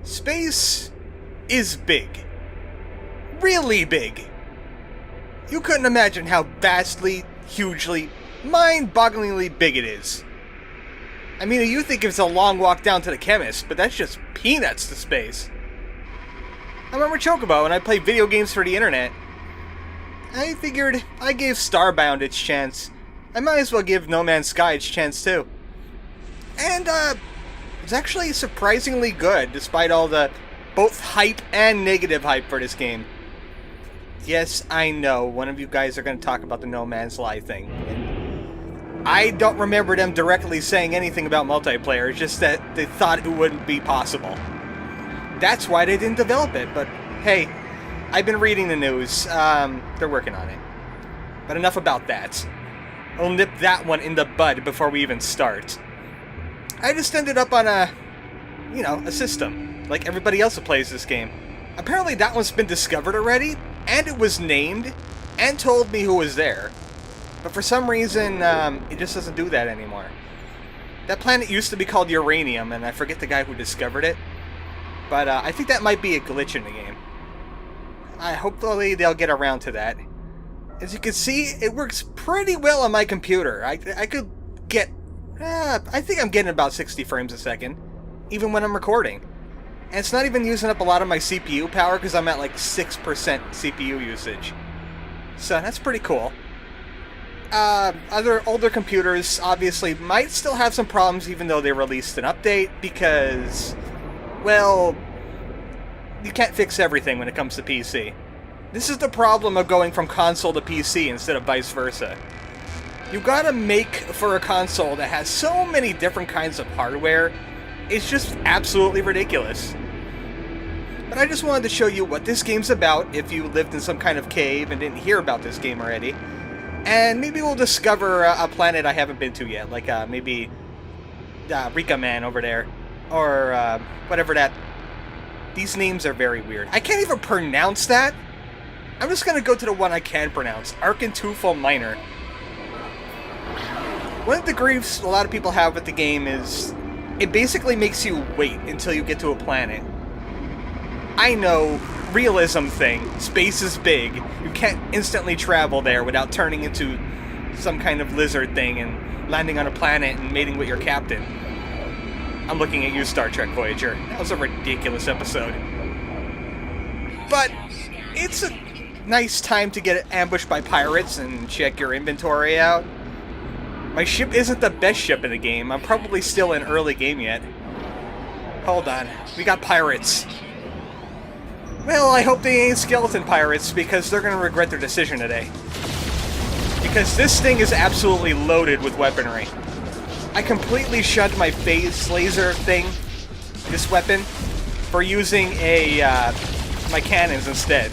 Space is big. Really big. You couldn't imagine how vastly, hugely, mind-bogglingly big it is. I mean, you think it's a long walk down to the chemist, but that's just peanuts to space. I'm ArmoredChocobo, and I play video games for the internet. I figured I gave Starbound its chance. I might as well give No Man's Sky its chance too. And, it's actually surprisingly good, despite all the both hype and negative hype for this game. Yes, I know, one of you guys are going to talk about the No Man's Sky thing. And I don't remember them directly saying anything about multiplayer, it's just that they thought it wouldn't be possible. That's why they didn't develop it, but hey, I've been reading the news. They're working on it. But enough about that. I'll nip that one in the bud before we even start. I just ended up on a system, like everybody else who plays this game. Apparently that one's been discovered already, and it was named, and told me who was there. But for some reason, it just doesn't do that anymore. That planet used to be called Uranium, and I forget the guy who discovered it. But I think that might be a glitch in the game. Hopefully they'll get around to that. As you can see, it works pretty well on my computer. I could get... I think I'm getting about 60 frames a second, even when I'm recording. And it's not even using up a lot of my CPU power, because I'm at like 6% CPU usage. So that's pretty cool. Other older computers, obviously, might still have some problems, even though they released an update, because... well, you can't fix everything when it comes to PC. This is the problem of going from console to PC instead of vice versa. You gotta make for a console that has so many different kinds of hardware, it's just absolutely ridiculous. But I just wanted to show you what this game's about if you lived in some kind of cave and didn't hear about this game already. And maybe we'll discover a planet I haven't been to yet, like maybe Rika Man over there. Or whatever that... These names are very weird. I can't even pronounce that! I'm just gonna go to the one I can pronounce. ArmoredChocobo Minor. One of the griefs a lot of people have with the game is... it basically makes you wait until you get to a planet. I know, realism thing. Space is big. You can't instantly travel there without turning into some kind of lizard thing and landing on a planet and mating with your captain. I'm looking at you, Star Trek Voyager. That was a ridiculous episode. But it's a nice time to get ambushed by pirates and check your inventory out. My ship isn't the best ship in the game. I'm probably still in early game yet. Hold on. We got pirates. Well, I hope they ain't skeleton pirates, because they're going to regret their decision today. Because this thing is absolutely loaded with weaponry. I completely shunned my phase laser thing, this weapon, for using my cannons instead.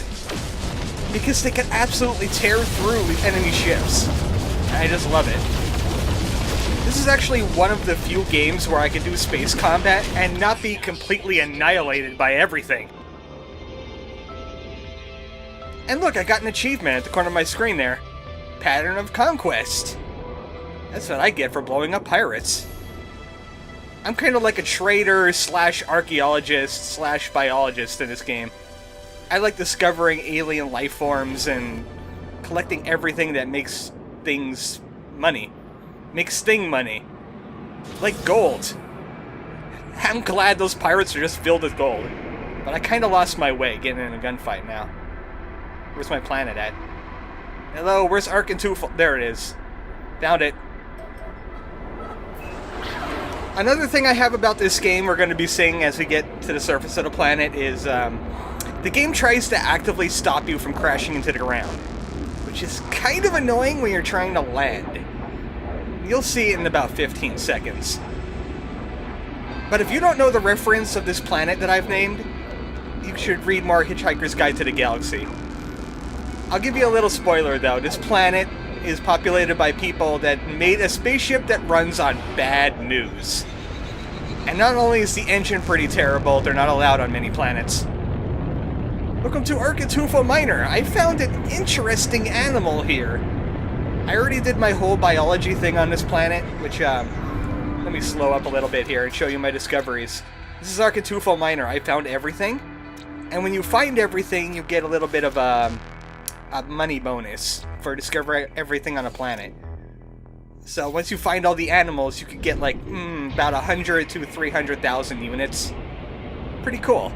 Because they can absolutely tear through enemy ships. And I just love it. This is actually one of the few games where I can do space combat and not be completely annihilated by everything. And look, I got an achievement at the corner of my screen there. Pattern of Conquest. That's what I get for blowing up pirates. I'm kind of like a trader slash archaeologist slash biologist in this game. I like discovering alien life forms and collecting everything that makes things money. Makes thing money. Like gold. I'm glad those pirates are just filled with gold. But I kind of lost my way getting in a gunfight now. Where's my planet at? Hello, where's ArmoredChocobo? There it is. Found it. Another thing I have about this game we're going to be seeing as we get to the surface of the planet is the game tries to actively stop you from crashing into the ground, which is kind of annoying when you're trying to land. You'll see it in about 15 seconds. But if you don't know the reference of this planet that I've named, you should read more Hitchhiker's Guide to the Galaxy. I'll give you a little spoiler though. This planet is populated by people that made a spaceship that runs on bad news. And not only is the engine pretty terrible, they're not allowed on many planets. Welcome to ArmoredChocobo Minor. I found an interesting animal here. I already did my whole biology thing on this planet, which, let me slow up a little bit here and show you my discoveries. This is Architufo Minor. I found everything. And when you find everything, you get a little bit of a money bonus for discovering everything on a planet. So once you find all the animals, you could get like about 100 to 300,000 units. Pretty cool.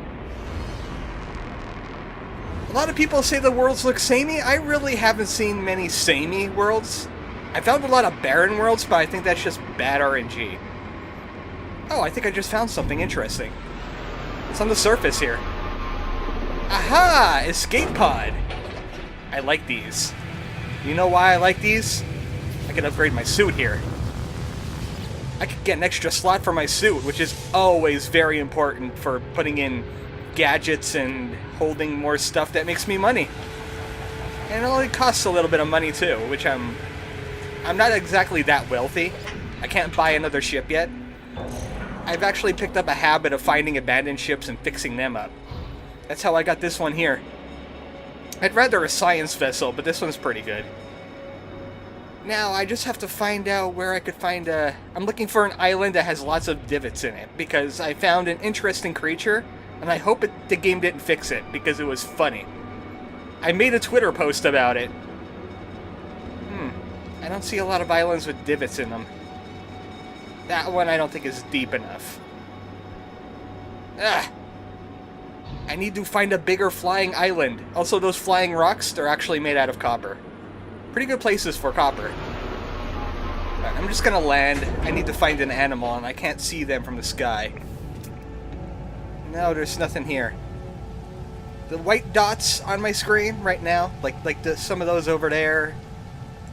A lot of people say the worlds look samey. I really haven't seen many samey worlds. I found a lot of barren worlds, but I think that's just bad RNG. Oh, I think I just found something interesting. It's on the surface here. Aha! Escape pod! I like these. You know why I like these? I can upgrade my suit here. I could get an extra slot for my suit, which is always very important for putting in gadgets and holding more stuff that makes me money. And it only costs a little bit of money too, which I'm not exactly that wealthy. I can't buy another ship yet. I've actually picked up a habit of finding abandoned ships and fixing them up. That's how I got this one here. I'd rather a science vessel, but this one's pretty good. Now, I just have to find out where I could find a... I'm looking for an island that has lots of divots in it, because I found an interesting creature, and I hope the game didn't fix it, because it was funny. I made a Twitter post about it. I don't see a lot of islands with divots in them. That one I don't think is deep enough. I need to find a bigger flying island. Also, those flying rocks, they're actually made out of copper. Pretty good places for copper. Right, I'm just gonna land. I need to find an animal, and I can't see them from the sky. No, there's nothing here. The white dots on my screen right now, like some of those over there.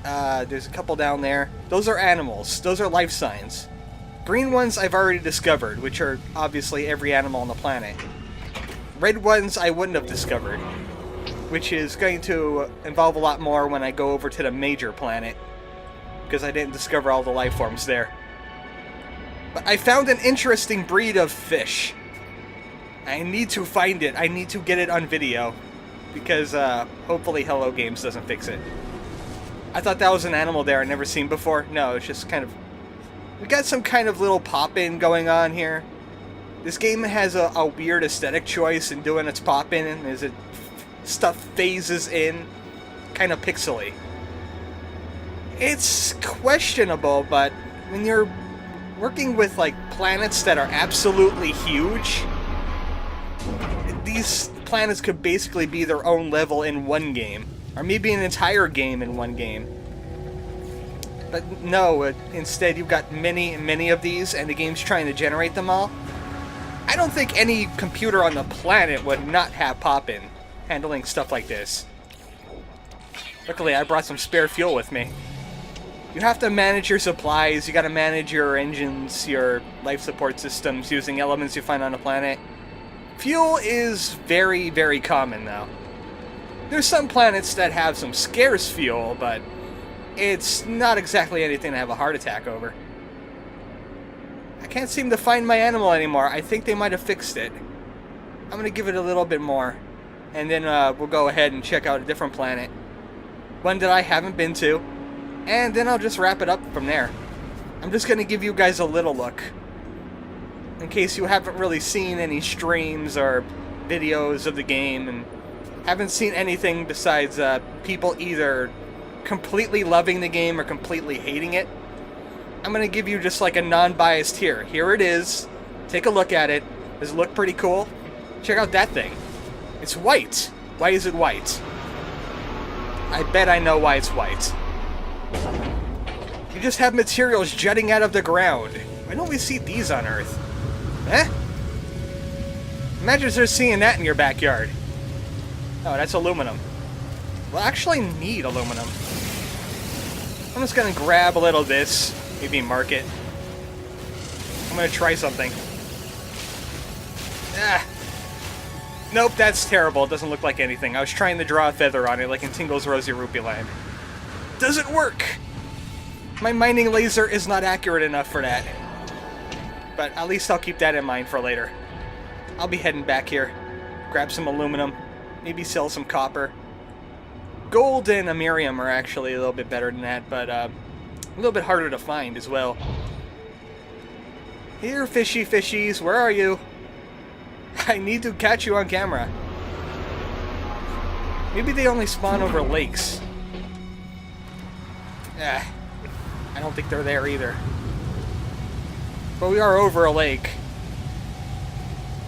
There's a couple down there. Those are animals. Those are life signs. Green ones I've already discovered, which are obviously every animal on the planet. Red ones I wouldn't have discovered, which is going to involve a lot more when I go over to the major planet, because I didn't discover all the life forms there. But I found an interesting breed of fish. I need to find it. I need to get it on video, because hopefully Hello Games doesn't fix it. I thought that was an animal there I'd never seen before. No, it's just kind of... We got some kind of little pop-in going on here. This game has a weird aesthetic choice in doing its pop-in, as it stuff phases in, kind of pixely. It's questionable, but when you're working with like planets that are absolutely huge, these planets could basically be their own level in one game, or maybe an entire game in one game. But no, instead you've got many of these, and the game's trying to generate them all. I don't think any computer on the planet would not have pop-in handling stuff like this. Luckily, I brought some spare fuel with me. You have to manage your supplies, you gotta manage your engines, your life support systems using elements you find on the planet. Fuel is very common though. There's some planets that have some scarce fuel, but it's not exactly anything to have a heart attack over. I can't seem to find my animal anymore. I think they might have fixed it. I'm gonna give it a little bit more, and then we'll go ahead and check out a different planet. One that I haven't been to, and then I'll just wrap it up from there. I'm just gonna give you guys a little look, in case you haven't really seen any streams or videos of the game, and haven't seen anything besides people either completely loving the game or completely hating it. I'm gonna give you just like a non-biased here. Here it is. Take a look at it. Does it look pretty cool? Check out that thing. It's white. Why is it white? I bet I know why it's white. You just have materials jutting out of the ground. Why don't we see these on Earth? Eh? Imagine just seeing that in your backyard. Oh, that's aluminum. We'll actually need aluminum. I'm just gonna grab a little of this. Maybe mark it. I'm gonna try something. Nope, that's terrible. It doesn't look like anything. I was trying to draw a feather on it like in Tingle's Rosy Rupee Land. Doesn't work! My mining laser is not accurate enough for that. But at least I'll keep that in mind for later. I'll be heading back here. Grab some aluminum. Maybe sell some copper. Gold and Amerium are actually a little bit better than that, but a little bit harder to find as well. Here, fishies, where are you? I need to catch you on camera. Maybe they only spawn over lakes. I don't think they're there either. But we are over a lake.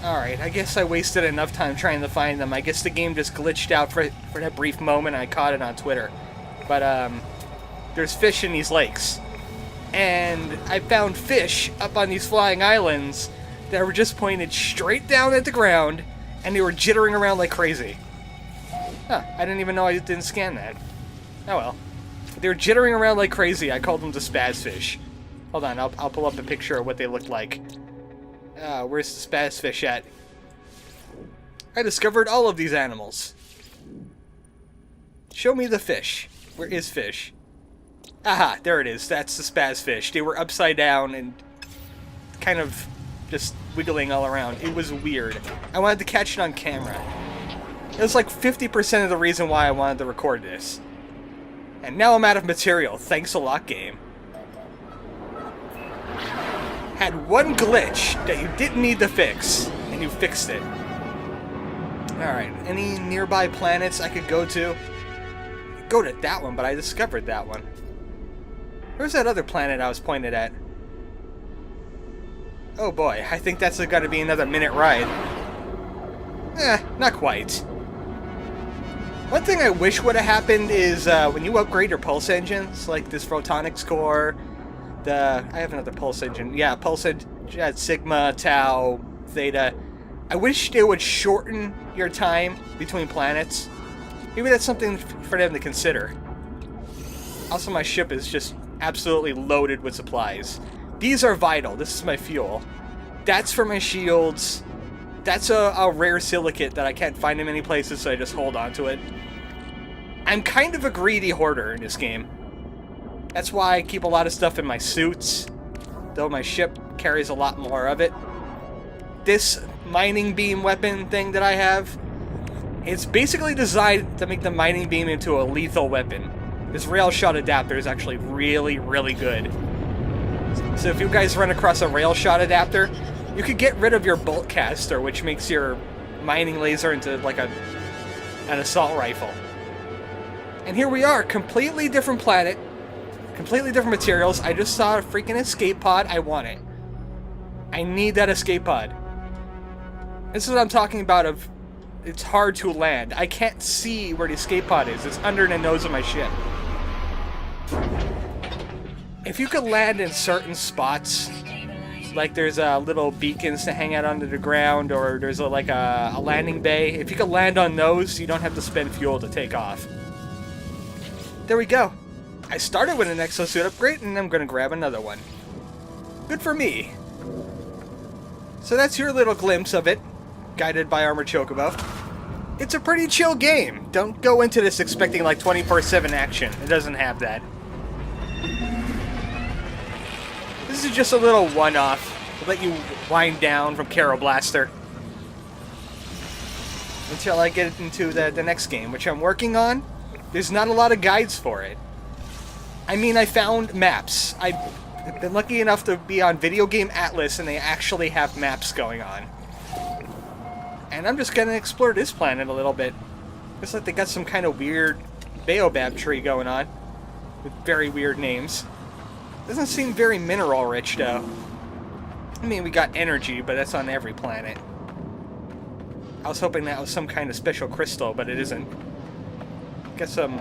Alright, I guess I wasted enough time trying to find them. I guess the game just glitched out for that brief moment. I caught it on Twitter. But, there's fish in these lakes. And I found fish up on these flying islands that were just pointed straight down at the ground, and they were jittering around like crazy. Huh, I didn't even know I didn't scan that. Oh well. They were jittering around like crazy. I called them the spaz fish. Hold on, I'll pull up a picture of what they looked like. Where's the spaz fish at? I discovered all of these animals. Show me the fish. Where is fish? Aha, there it is. That's the spaz fish. They were upside down and kind of just wiggling all around. It was weird. I wanted to catch it on camera. It was like 50% of the reason why I wanted to record this. And now I'm out of material. Thanks a lot, game. Had one glitch that you didn't need to fix, and you fixed it. Alright, any nearby planets I could go to? I could go to that one, but I discovered that one. Where's that other planet I was pointed at? Oh boy, I think that's got to be another minute ride. Not quite. One thing I wish would have happened is when you upgrade your pulse engines, like this photonics core, I have another pulse engine. Yeah, pulse engine at Sigma, Tau, Theta. I wish they would shorten your time between planets. Maybe that's something for them to consider. Also, my ship is just absolutely loaded with supplies. These are vital. This is my fuel. That's for my shields. That's a rare silicate that I can't find in many places, so I just hold on to it. I'm kind of a greedy hoarder in this game. That's why I keep a lot of stuff in my suits, though my ship carries a lot more of it. This mining beam weapon thing that I have, it's basically designed to make the mining beam into a lethal weapon. This rail shot adapter is actually really, really good. So if you guys run across a rail shot adapter, you could get rid of your bolt caster, which makes your mining laser into like an assault rifle. And here we are, completely different planet, completely different materials. I just saw a freaking escape pod. I want it. I need that escape pod. This is what I'm talking about of it's hard to land. I can't see where the escape pod is. It's under the nose of my ship. If you could land in certain spots, like there's little beacons to hang out under the ground, or there's a landing bay. If you could land on those, you don't have to spend fuel to take off. There we go. I started with an exosuit upgrade, and I'm going to grab another one. Good for me. So that's your little glimpse of it, guided by ArmoredChocobo. It's a pretty chill game. Don't go into this expecting like 24/7 action. It doesn't have that. This is just a little one-off to let you wind down from Caro Blaster until I get into the next game, which I'm working on. There's not a lot of guides for it. I mean, I found maps. I've been lucky enough to be on Video Game Atlas, and they actually have maps going on. And I'm just gonna explore this planet a little bit. Looks like they got some kind of weird baobab tree going on, with very weird names. Doesn't seem very mineral rich, though. I mean, we got energy, but that's on every planet. I was hoping that was some kind of special crystal, but it isn't. Got some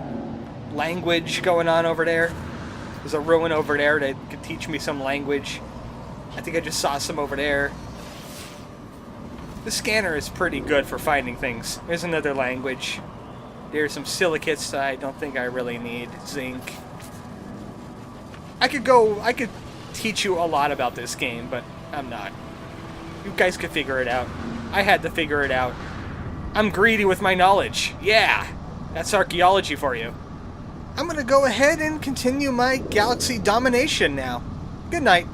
language going on over there. There's a ruin over there that could teach me some language. I think I just saw some over there. The scanner is pretty good for finding things. There's another language. There's some silicates that I don't think I really need. Zinc. I could teach you a lot about this game, but I'm not. You guys could figure it out. I had to figure it out. I'm greedy with my knowledge. Yeah! That's archaeology for you. I'm gonna go ahead and continue my galaxy domination now. Good night.